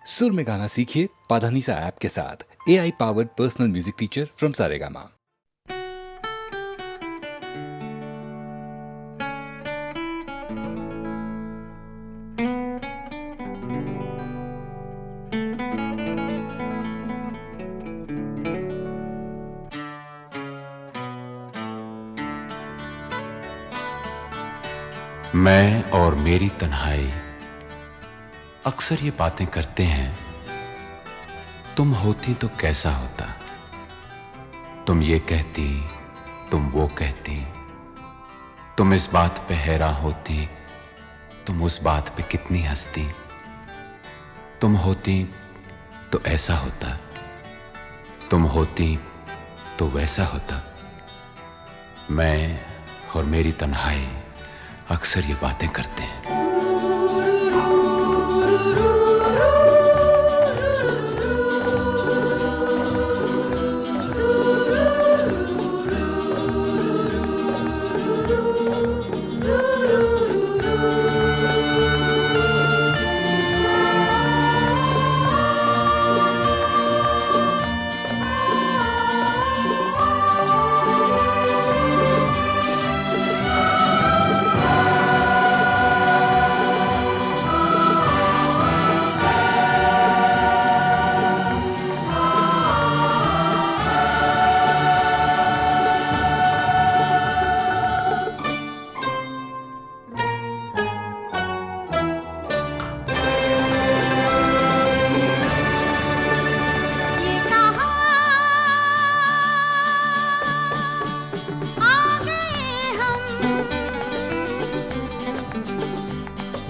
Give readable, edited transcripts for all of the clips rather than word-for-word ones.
सुर में गाना सीखिए पाधानीसा ऐप के साथ। AI powered personal music teacher from Saregama. मैं और मेरी तन्हाई अक्सर ये बातें करते हैं, तुम होती तो कैसा होता। तुम ये कहती, तुम वो कहती, तुम इस बात पे हैरान होती, तुम उस बात पे कितनी हंसती। तुम होती तो ऐसा होता, तुम होती तो वैसा होता। मैं और मेरी तन्हाई अक्सर ये बातें करते हैं।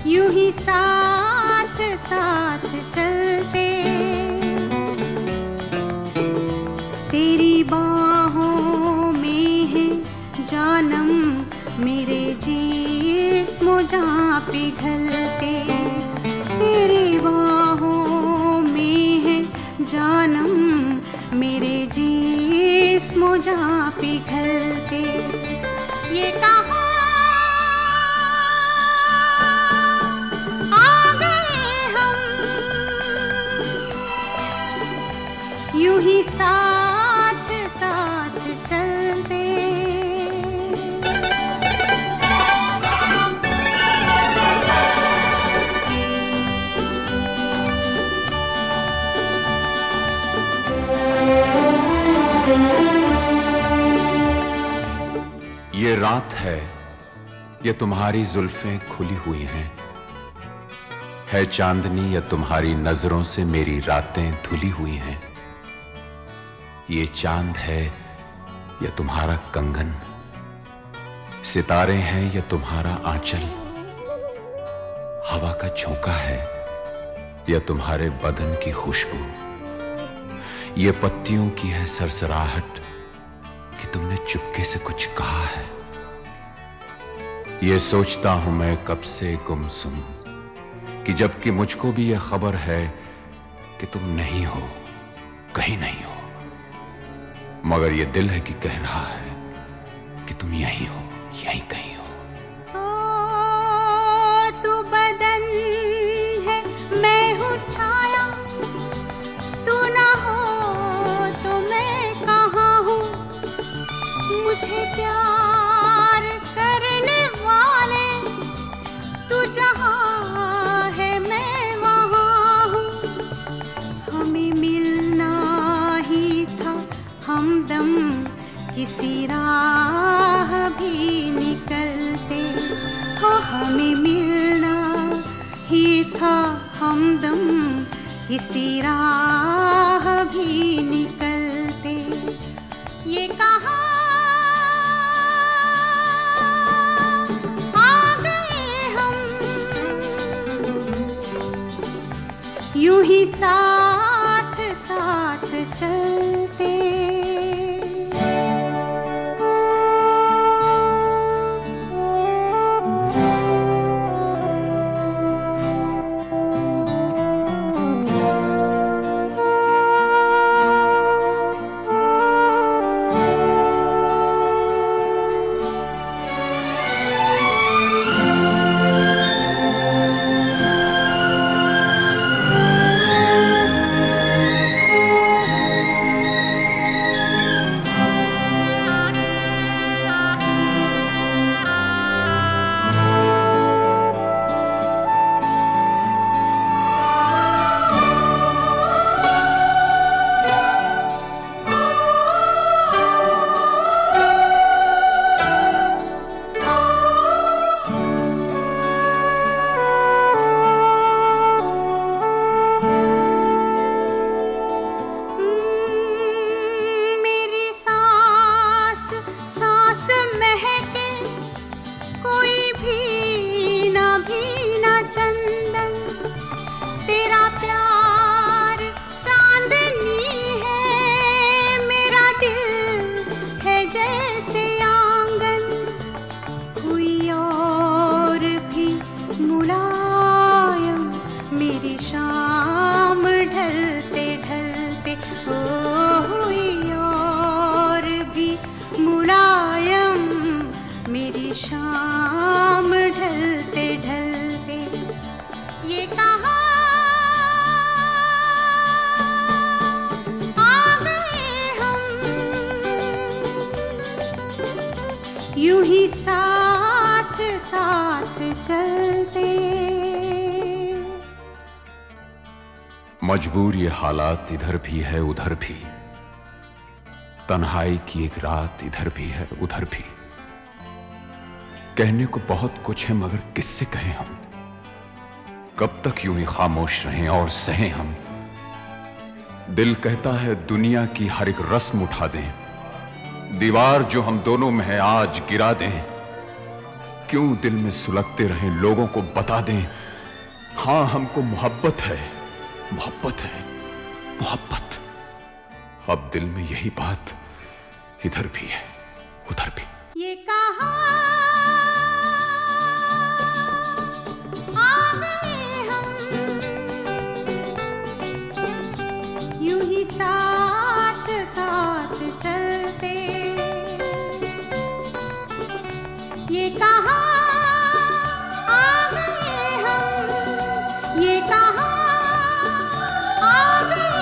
यूं ही साथ साथ चलते, तेरी बाहों में है जानम, मेरे जिस्म जहाँ पिघलते। तेरी बाहों में है जानम, मेरे जिस्म जहाँ पिघलते। ये कहा यूं ही साथ साथ चलते। ये रात है, ये तुम्हारी जुल्फें खुली हुई हैं। है चांदनी या तुम्हारी नजरों से मेरी रातें धुली हुई हैं। ये चांद है या तुम्हारा कंगन, सितारे हैं या तुम्हारा आंचल, हवा का झोंका है या तुम्हारे बदन की खुशबू। ये पत्तियों की है सरसराहट कि तुमने चुपके से कुछ कहा है। ये सोचता हूं मैं कब से गुमसुम, कि जबकि मुझको भी यह खबर है कि तुम नहीं हो, कहीं नहीं हो, मगर ये दिल है कि कह रहा है कि तुम यहीं हो, यहीं कहीं हो। तू बदन है, मैं हूँ छाया, तू ना हो तो मैं कहाँ हूँ। मुझे प्यार करने वाले, तू जहाँ है मैं वहाँ हूँ। हमें मिलना ही था हमदम, किसी राह भी निकलते हो। हमें मिलना ही था हमदम, किसी राह भी निकलते। ये कहा आ गए हम, यूं ही साथ साथ चलते। मजबूर ये हालात इधर भी है उधर भी, तन्हाई की एक रात इधर भी है उधर भी। कहने को बहुत कुछ है मगर किससे कहें हम, कब तक यूं ही खामोश रहें और सहें हम। दिल कहता है दुनिया की हर एक रस्म उठा दें, दीवार जो हम दोनों में है आज गिरा दें। क्यों दिल में सुलगते रहें, लोगों को बता दें, हां हमको मोहब्बत है, मोहब्बत है, मोहब्बत। अब दिल में यही बात इधर भी है उधर भी। ये कहाँ आ गए हम, यूं ही साथ साथ चलते। ये कहाँ आ गए हम, ये कहाँ आ गए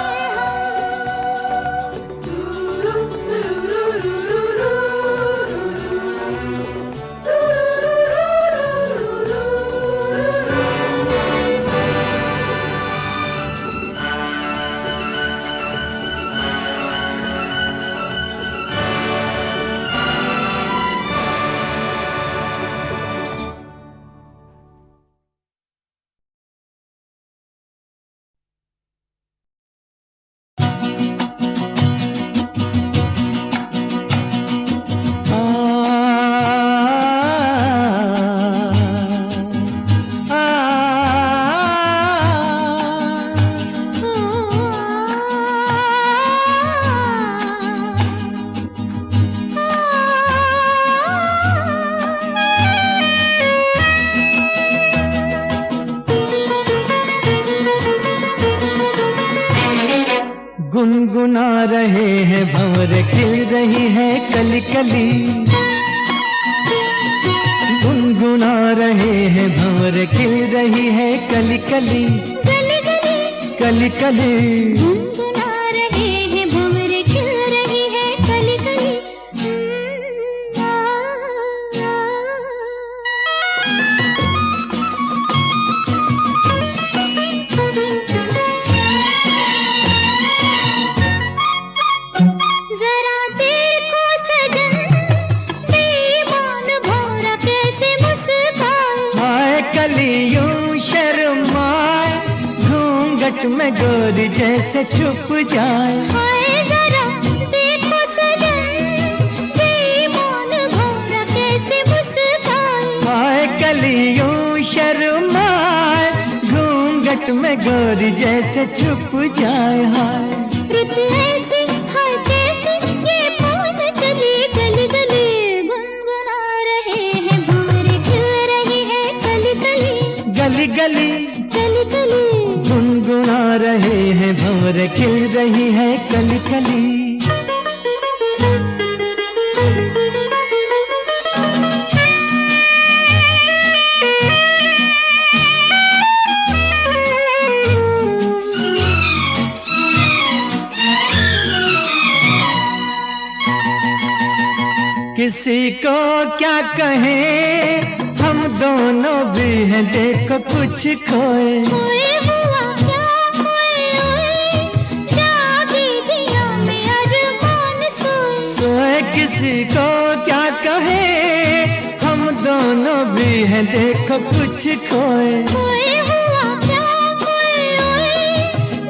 गुनगुना रहे हैं भंवर, खिल रही है कली कली। गुनगुना रहे हैं भंवर, खिल रही है कली कली, गली गली कली कली। गुनगुना रहे हैं भंवर, खिल रही है कली कली। जरा देखो सजन, बेईमान भौरा कैसे मुस्काए। हाय कलियों शर्माए, घूंघट में गोरी जैसे छुप जाए। हाय जरा देखो सजन, बेईमान भौरा कैसे मुस्काए। हाय कलियों शर्माए, घूंघट में गोरी जैसे छुप जाए। हाय रुत ऐसी हाय कैसी, ये पवन चली गली गली। गुनगुना रहे हैं भंवर, खिल रही है कली कली, गली गली, कली कली। गुनगुना रहे हैं भंवर, खिल रही है कली कली। किसी को क्या कहें, हम दोनों भी हैं देखो कुछ खोए। खोए हुआ क्या खोए, जागे जिया में अरमान सोए। सोए किसी को क्या कहें, हम दोनों भी हैं देखो कुछ खोए। खोए हुआ क्या खोए,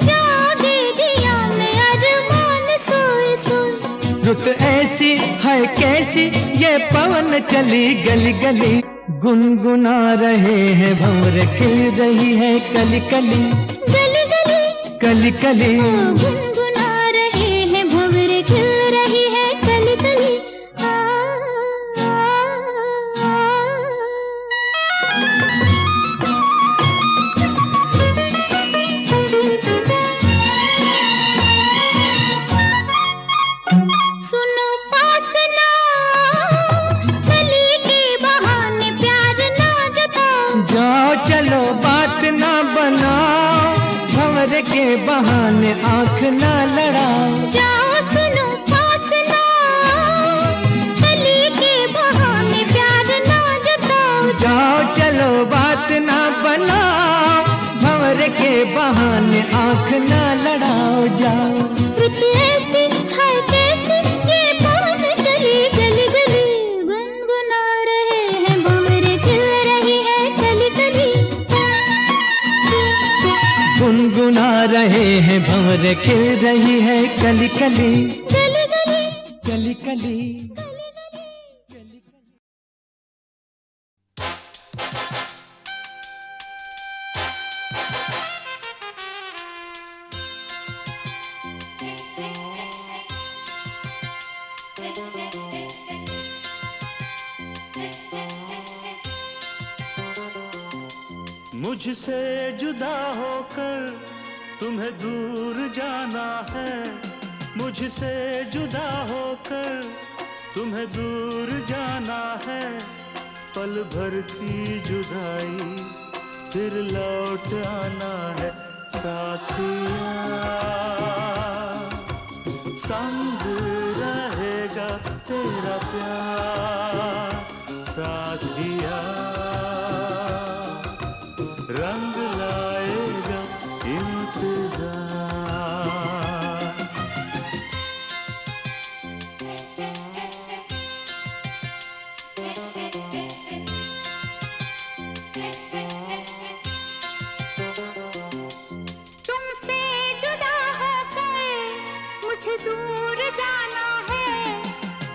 जागे जिया में अरमान सोए सोए। रुत ऐसी है कैसी, ये पवन चली गली गली। गुनगुना रहे हैं भंवर, खिल रही है कली कली, गली गली कली कली। गुनगुना रहे हैं भंवर, खिल रही है कली कली। सुनो पास ना, गली के बहाने प्यार ना जताओ। जाओ चलो बात ना बनाओ, भंवर के बहाने आंख ना लड़ाओ। जाओ सुनो पास ना, गली के बहाने प्यार ना जताओ। जाओ चलो बात ना बनाओ, भंवर के बहाने आंख आँख ना लड़ाओ जाओ। रुत ऐसी है कैसी ये पवन चली गली गली, गुनगुना रहे हैं भंवरे खिल रही है कली कली। गुनगुना रहे हैं भंवरे खिल रही है कली कली, गली गली कली कली। मुझसे जुदा होकर तुम्हें दूर जाना है, मुझसे जुदा होकर तुम्हें दूर जाना है। पल भर की जुदाई फिर लौट आना है साथिया, संग रहेगा तेरा प्यार साथिया, रंग लाएगा इंतजार। तुमसे जुदा होकर मुझे दूर जाना है,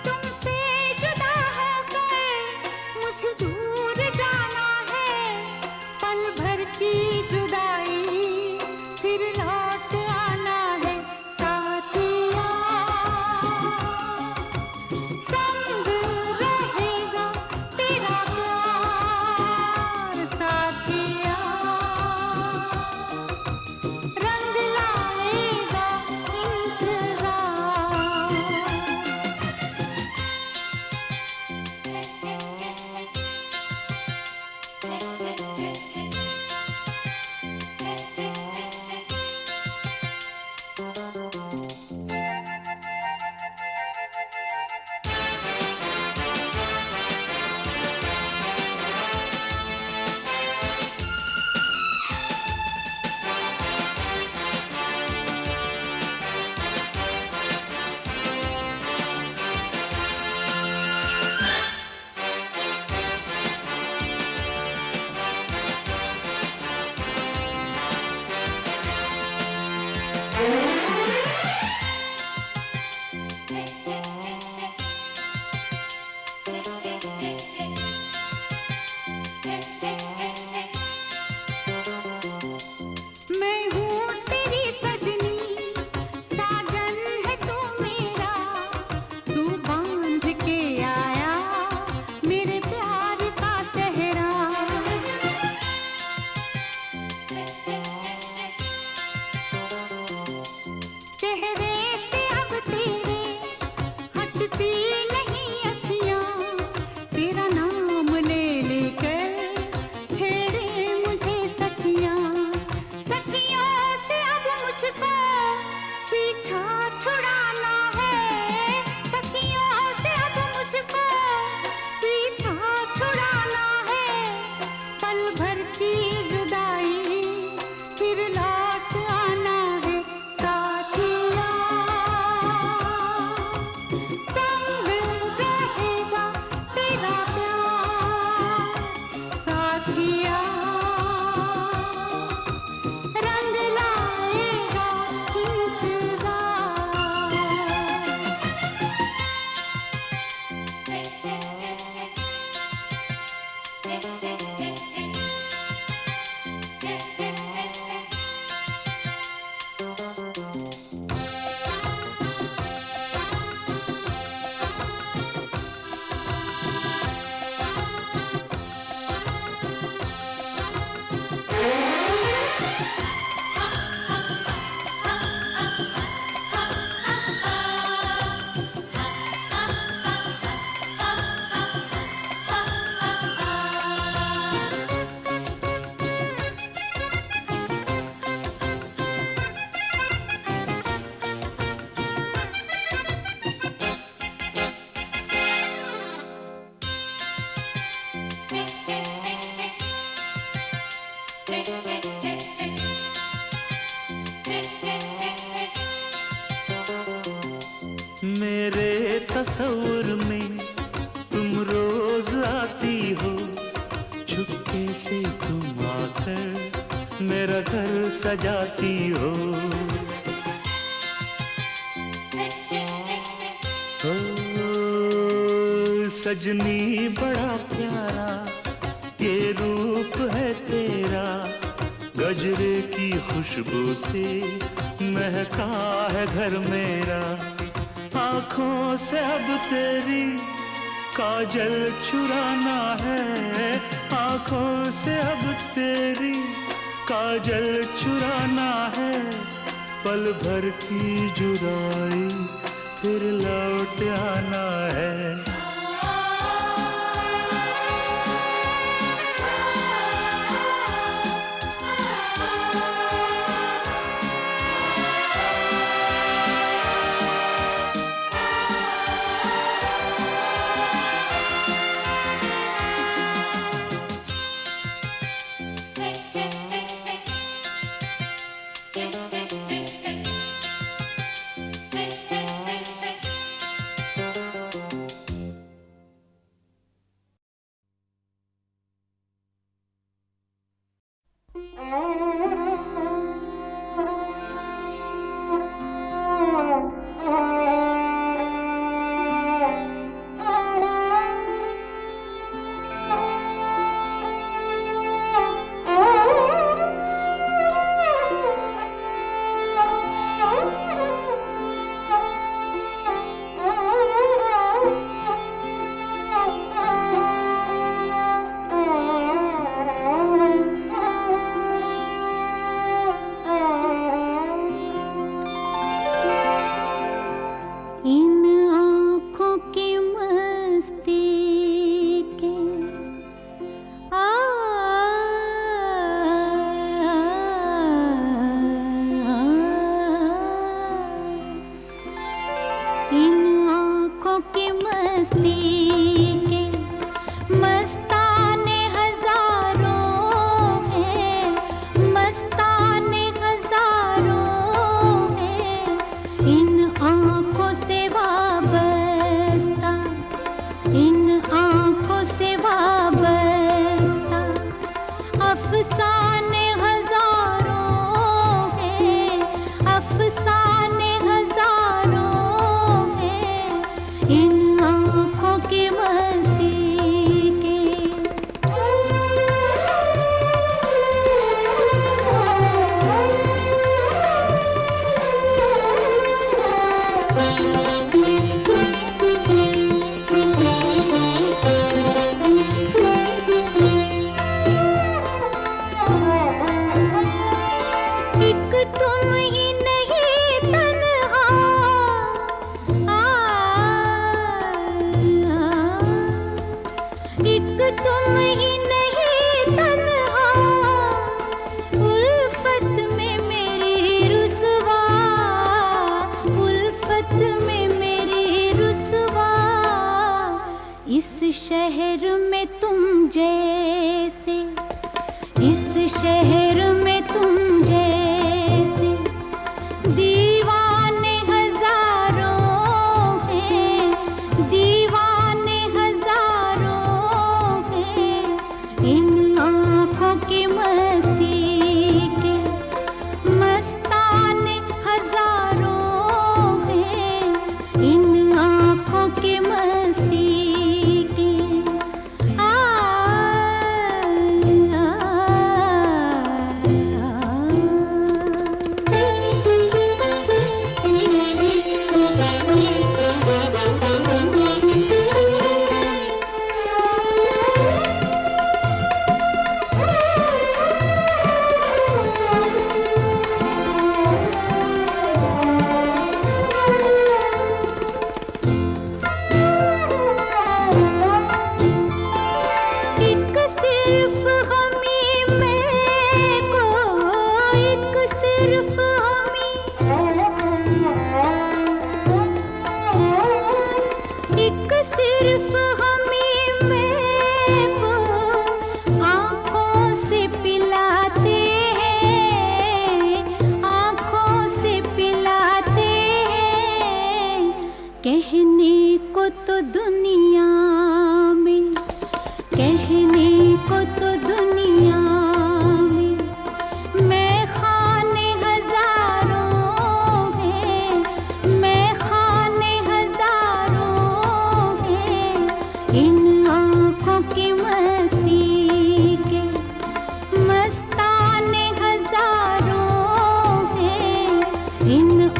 तुमसे जुदा होकर मुझे दूर जाना है। पल भर की जुदाई फिर लौट आना है साथिया, संग रहेगा तेरा प्यार साथिया, रंग लाएगा इंतजार। मैं हूँ तेरी सजनी, साजन है तू मेरा, तू बांध के आया मेरे प्यार का सेहरा। चेहरे से अब तेरे हटती नहीं अखियाँ, तेरा नाम ले लेकर छेड़े मुझे सखियाँ। सखियों से अब मुझको पीछा छुड़ाना है, सखियों से अब मुझको पीछा छुड़ाना है। पल भर की जुदाई फिर लौट आना है साथिया, संग रहेगा तेरा प्यार साथिया, रंग लाएगा इंतजार। मेरे तस्वुर में तुम रोज आती हो, चुपके से तुम आकर मेरा घर सजाती हो। ओ सजनी बड़ा प्यारा ये रूप है तेरा, गजरे की खुशबू से महका है घर मेरा। आँखों से अब तेरी काजल चुराना है, आँखों से अब तेरी काजल चुराना है। पल भर की जुदाई फिर लौट आना है।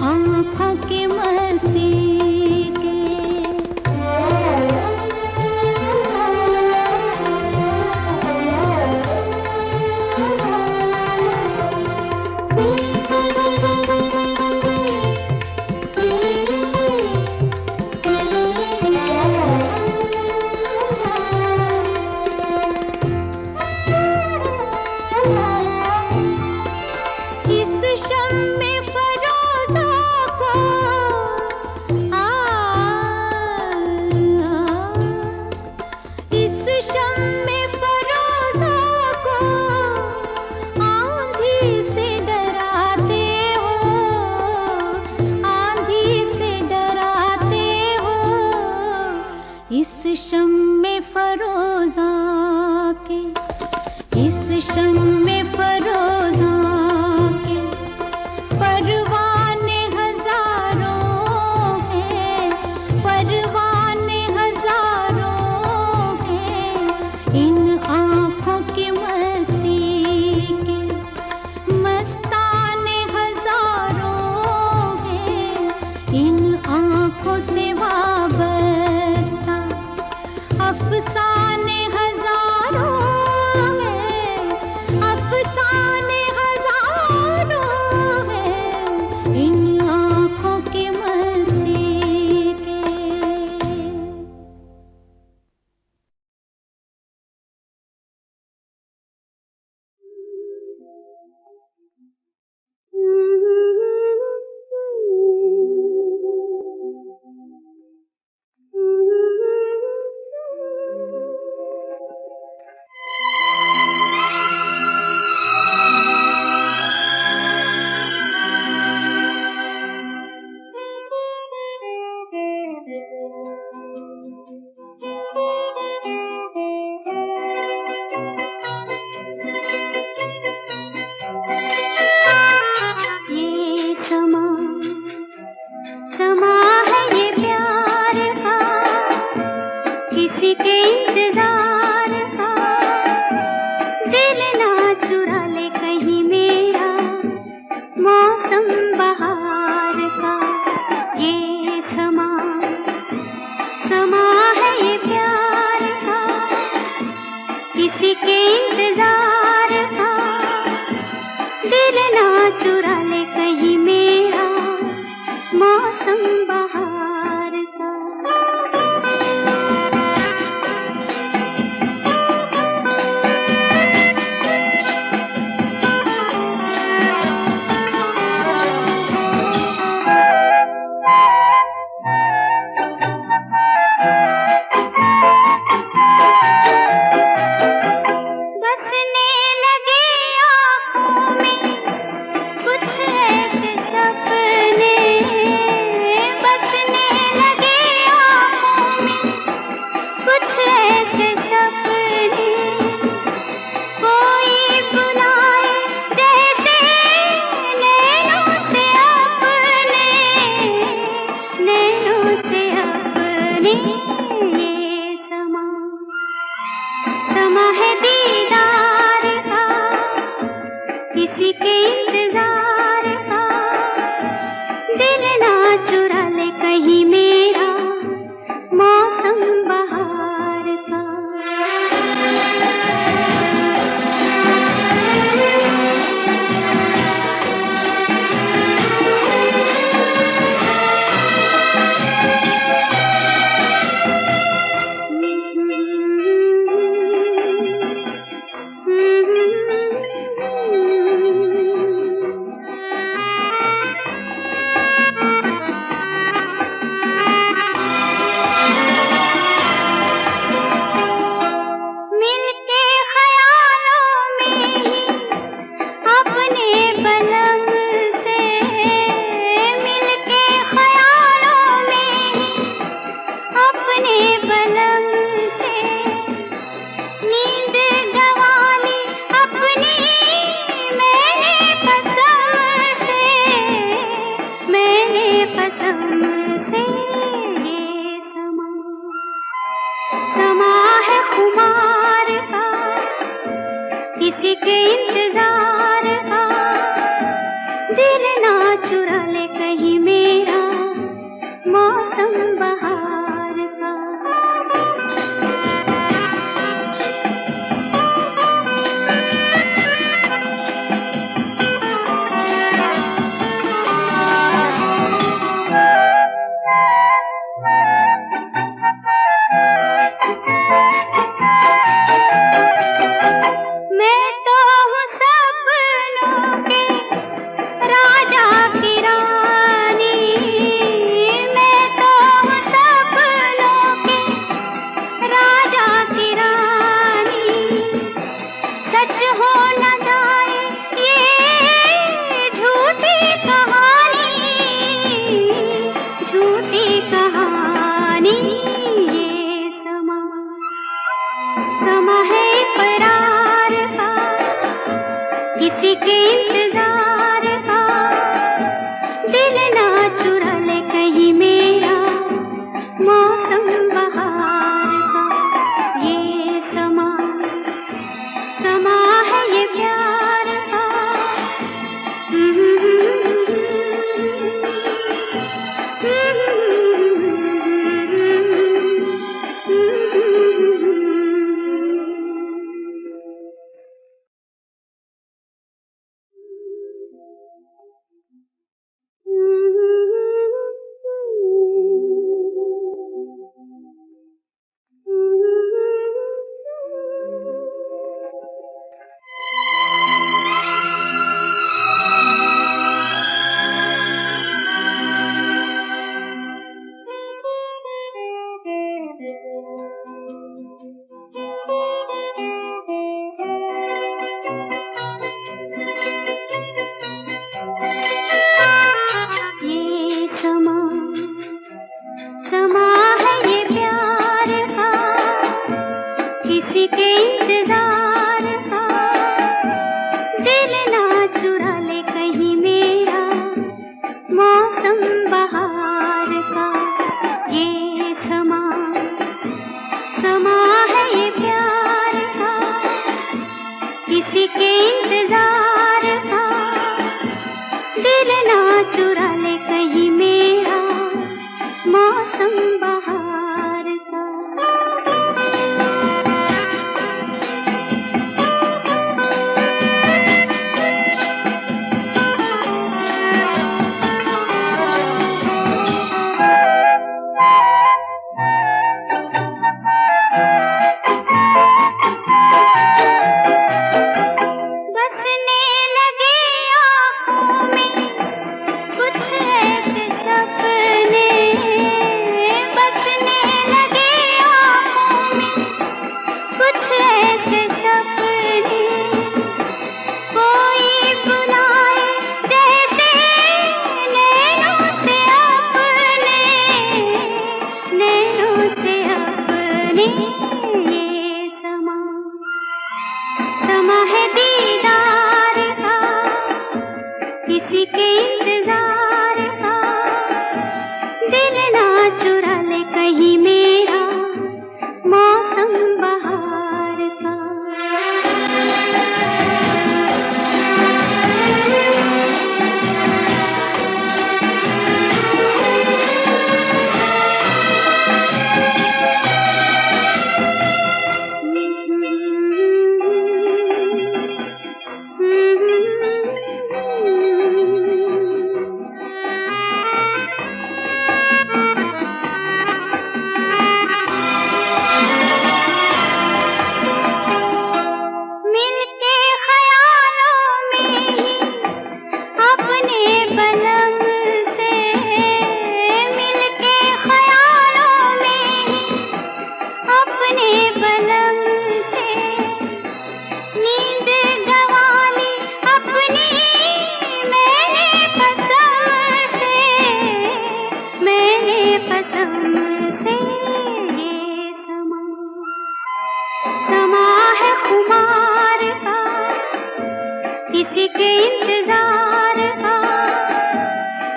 आँखों की मस्ती के। इस शम्मे फरोज़ा को इस शम्मे फरोज़ा को आंधी से डराते हो ना चुरा ले कहीं मेरा मौसम बहार का। बसने लगे आँखों में कुछ ऐसे सपने, बसने लगे आँखों में कुछ ऐसे सपने, कोई बुलाए जैसे नैनों से अपने, नैनों से अपने। ये समा है दीदार का, किसी के इंतजार का, दिल ना चुरा ले कहीं मेरा मौसम बहार का। मिलके ख्यालों में ही अपने बलम से, मिलके ख्यालों में ही अपने बलम से, नींद गंवा ली अपनी मैंने कसम से, मैंने कसम से। ये समा है खुमार का, किसी के इंतजार का,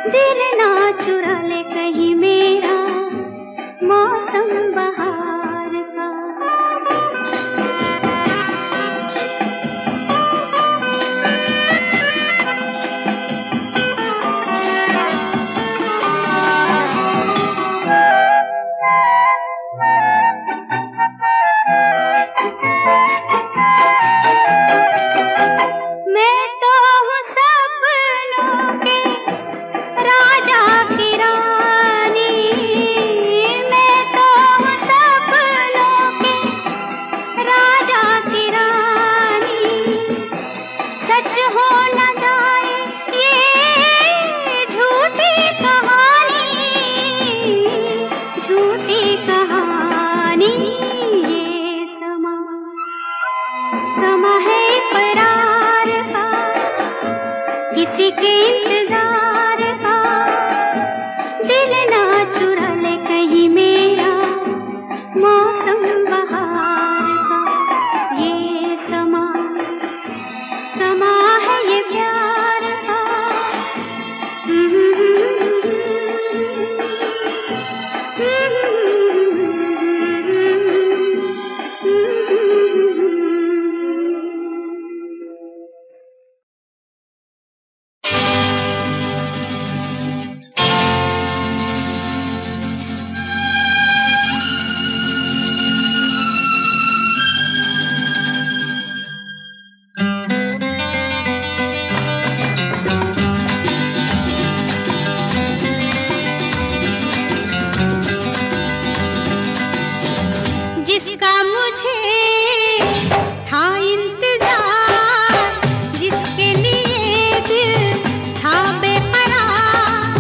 दिल ना चुरा ले कहीं मेरा मौसम बहार का। मैं तो हूँ सपनों के राजा की रानी, मैं तो हूँ सपनों के राजा की रानी। सच हो न जाए ये झूठी कहानी, झूठी कहानी। ये समा है इकरार का, किसी के इंतजार का, दिल ना चुरा ले कहीं मेरा मौसम बहार का। ये समा है ये प्यार का। जिसका मुझे था इंतजार, जिसके लिए दिल था बेकरार,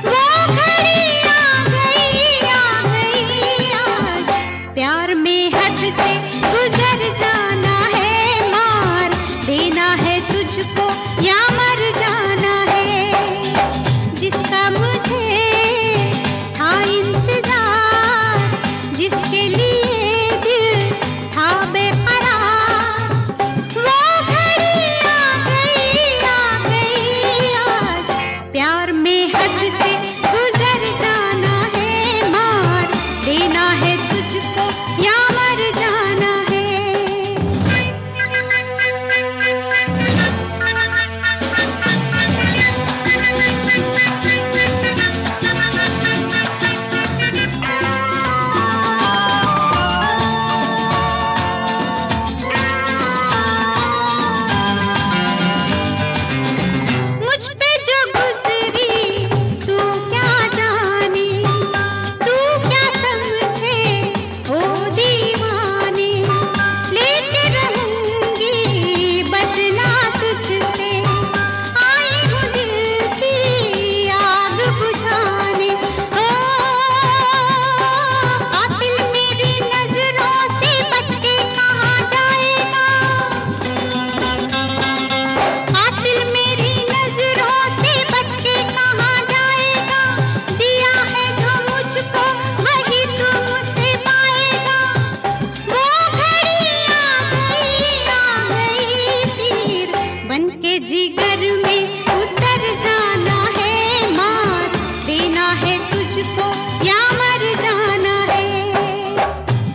वो घड़ी आ गई आज। प्यार में हद से गुजर जाना है, मार देना है तुझको या मर जाना है। जिसका मुझे था इंतजार, जिसके लिए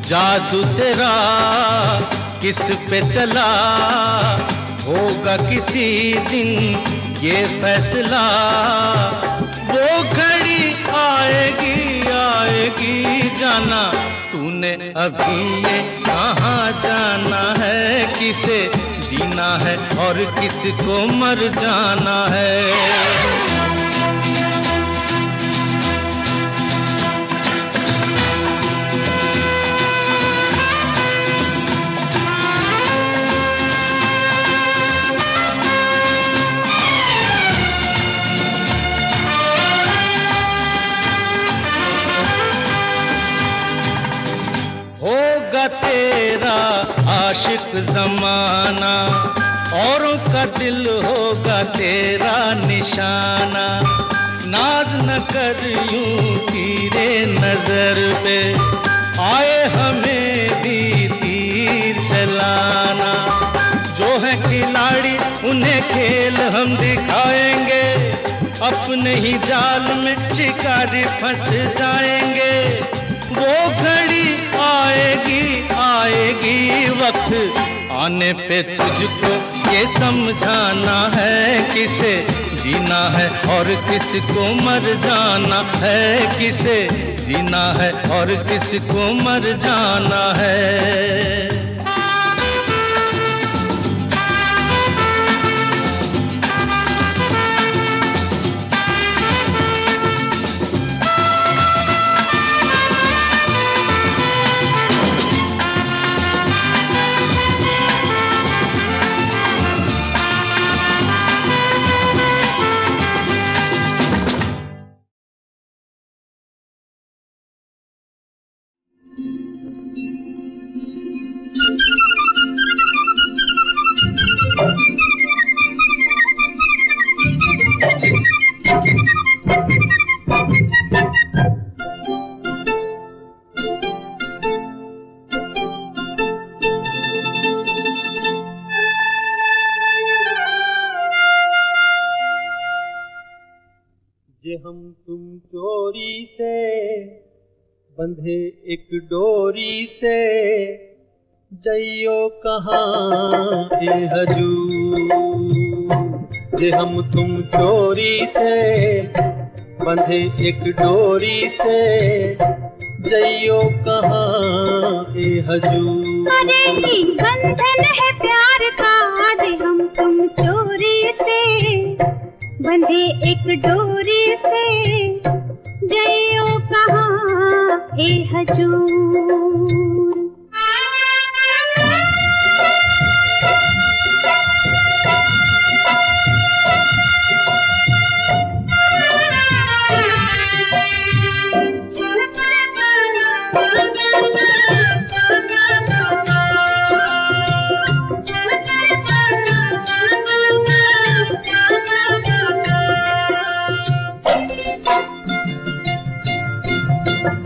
जादू तेरा किस पे चला, होगा किसी दिन ये फैसला। वो घड़ी आएगी आएगी जाना, तूने अभी ये कहाँ जाना है, किसे जीना है और किसको मर जाना है। होगा तेरा आशिक जमाना, औरों का दिल होगा तेरा निशाना। नाज न कर यूं तीरे नजर पे, आए हमें भी तीर चलाना। जो है खिलाड़ी उन्हें खेल हम दिखाएंगे, अपने ही जाल में शिकारी फंस जाएंगे। वो घड़ी आएगी आएगी, वक्त आने पे तुझको ये समझाना है, किसे जीना है और किसको मर जाना है, किसे जीना है और किसको मर जाना है। जे हम तुम चोरी से बंधे एक डोरी से, जइयो कहाँ ए हजूर। जे हम तुम चोरी से बंधे एक डोरी से, जइयो कहाँ ए हजूर। अरे ही बंधन है प्यार का, जे हम तुम चोरी से बंधे एक डोरी से, जइयो कहाँ ए हजूर।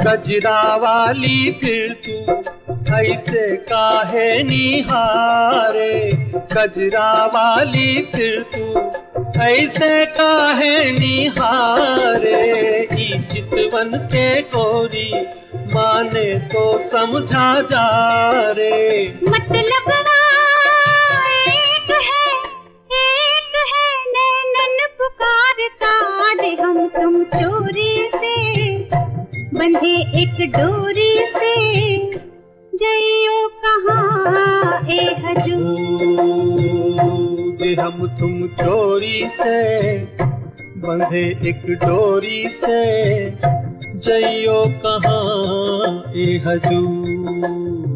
गजरा वाली फिर तू ऐसे काहे निहारे, गजरा वाली फिर तू ऐसे काहे निहारे। ई चितवन के गोरी माने तो समझा जा रे, मतलब एक है नैनन पुकारता, जे हम तुम चोरी से बंधे एक डोरी से, जइयो कहाँ ए हजूर। जे हम तुम चोरी से बंधे एक डोरी से, जइयो कहाँ ए हजूर।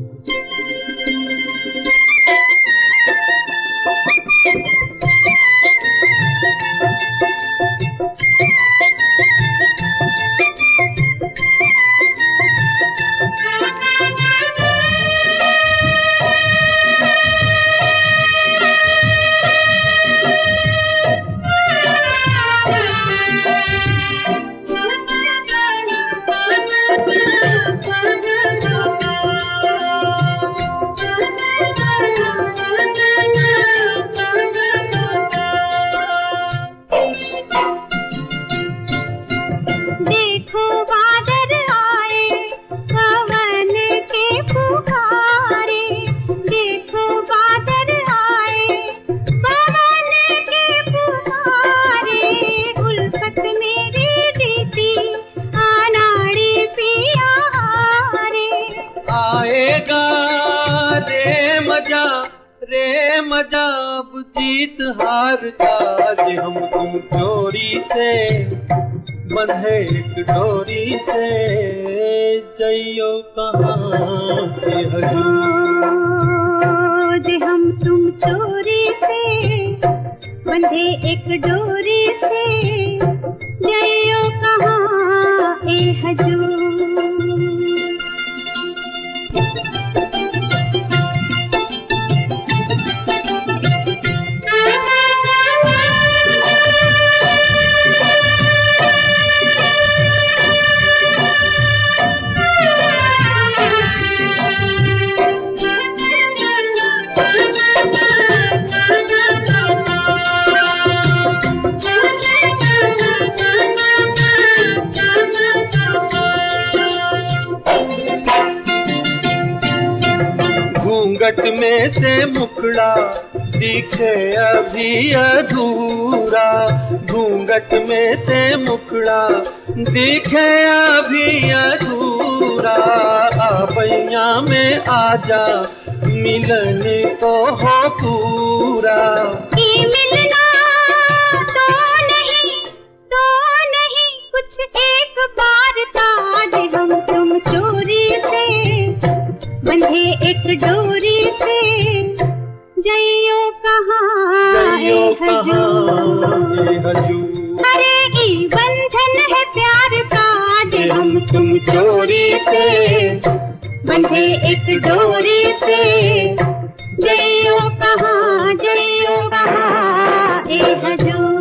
मजा अब जीत हार का, आज हम तुम चोरी से बंधे एक डोरी से, जइयो कहाँ के हजूर। जे हम तुम चोरी से बंधे एक डोरी से, जइयो कहाँ ए हजूर। घूंघट में से मुखड़ा दिखे अभी अधूरा, घूंघट में से मुखड़ा दिखे अभी अधूरा, आबैया में आजा मिलन तो हो पूरा। ये मिलना तो नहीं कुछ एक बार का, आज हम तुम चोरी से बंधे एक डोरी से, जइयो कहाँ ए हजूर। अरे ई बंधन है प्यार का, आज हम तुम चोरी से बंधे एक डोरी से, जइयो कहाँ ए हजूर।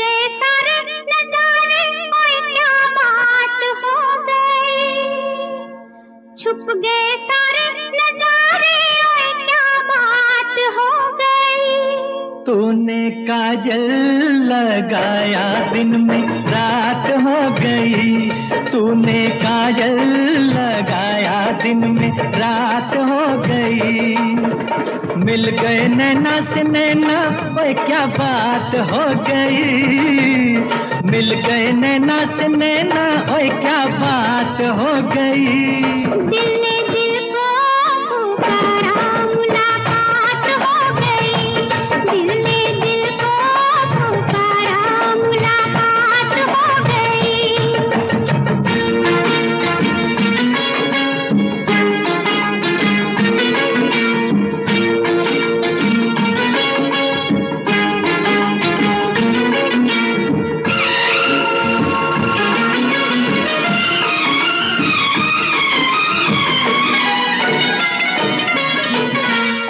गए सारे नजारे, ओए क्या बात हो गई। छुप गए सारे नजारे, ओए क्या बात हो गई। तूने काजल लगाया दिन में रात हो गई, तूने काजल लगाया दिन में रात हो गई। मिल गए नैना से नैना, ओए क्या बात हो गई। मिल गए नैना से नैना, ओए क्या बात हो गई। दिल ने दिल को पुकारा, मुलाकात हो गई। दिल ने दिल को पुकारा, मुलाकात हो गई।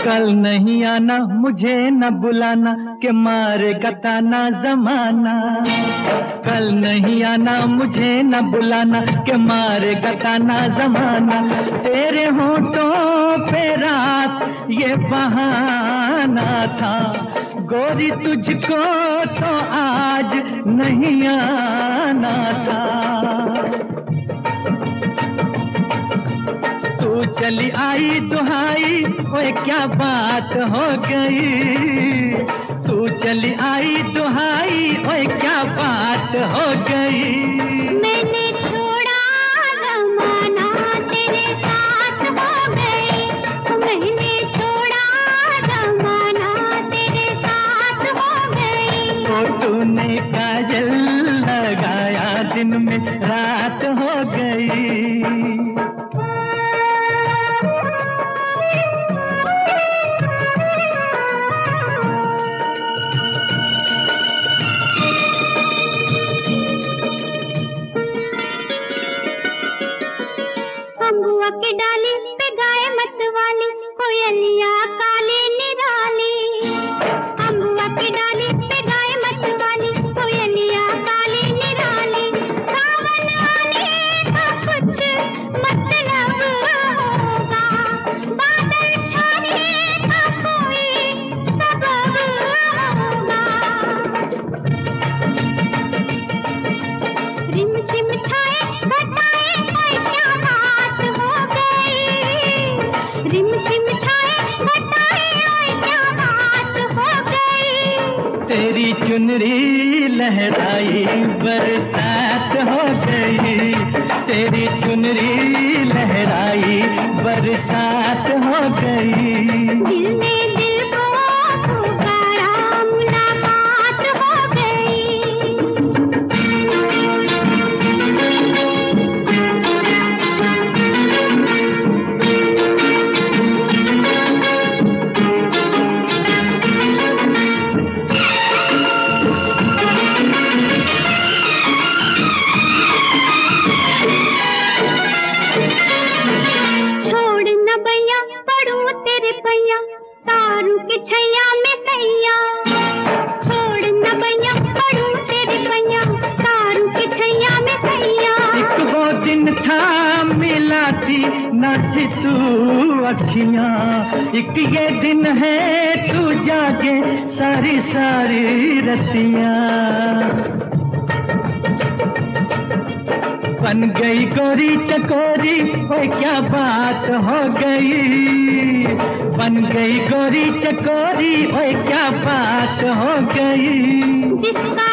कल नहीं आना, मुझे न बुलाना, के मारेगा ताना जमाना। कल नहीं आना, मुझे न बुलाना, के मारेगा ताना जमाना। तेरे होठों पे रात ये बहाना था, गोरी तुझको तो आज नहीं आना था। तू चली आई दुहाई, ओए क्या बात हो गई। तू चली आई दुहाई, ओए क्या बात हो गई। मैंने छोड़ा जमाना, तेरे साथ हो गई। मैंने छोड़ा जमाना, तेरे साथ हो गई। तो तूने काजल लगाया दिन में रात हो गई। अम्बुआ की डाली पे गाए मतवाली, कोयलिया काली निराली। अम्बुआ की डाली पे गाए मतवाली, कोयलिया काली निराली। सावन आने का कुछ मतलब होगा, बादल छाने का कोई सबब होगा। रिम झिम छाए घटाए, ओए क्या बात हो गई। रिम झिम छाए घटाए, ओए क्या बात हो गई। तेरी चुनरी लहराई बरसात हो गई। तेरी चुनरी लहराई बरसात हो गई। दिल ने दिल को पुकारा, मुलाकात हो गई। छोड़ न भैया पड़ूं तेरे पैया, तारू के छैया में सैया। छोड़ न भैया पड़ूं तेरे पैया, तारू के छैया में सैया। एक वो दिन था मिला थी न थी तू अखियां, एक ये दिन है तू जागे सारी सारी रतियां। बन गई गोरी चकोरी, ओए क्या बात हो गई। बन गई गोरी चकोरी, ओए क्या बात हो गई। जिसका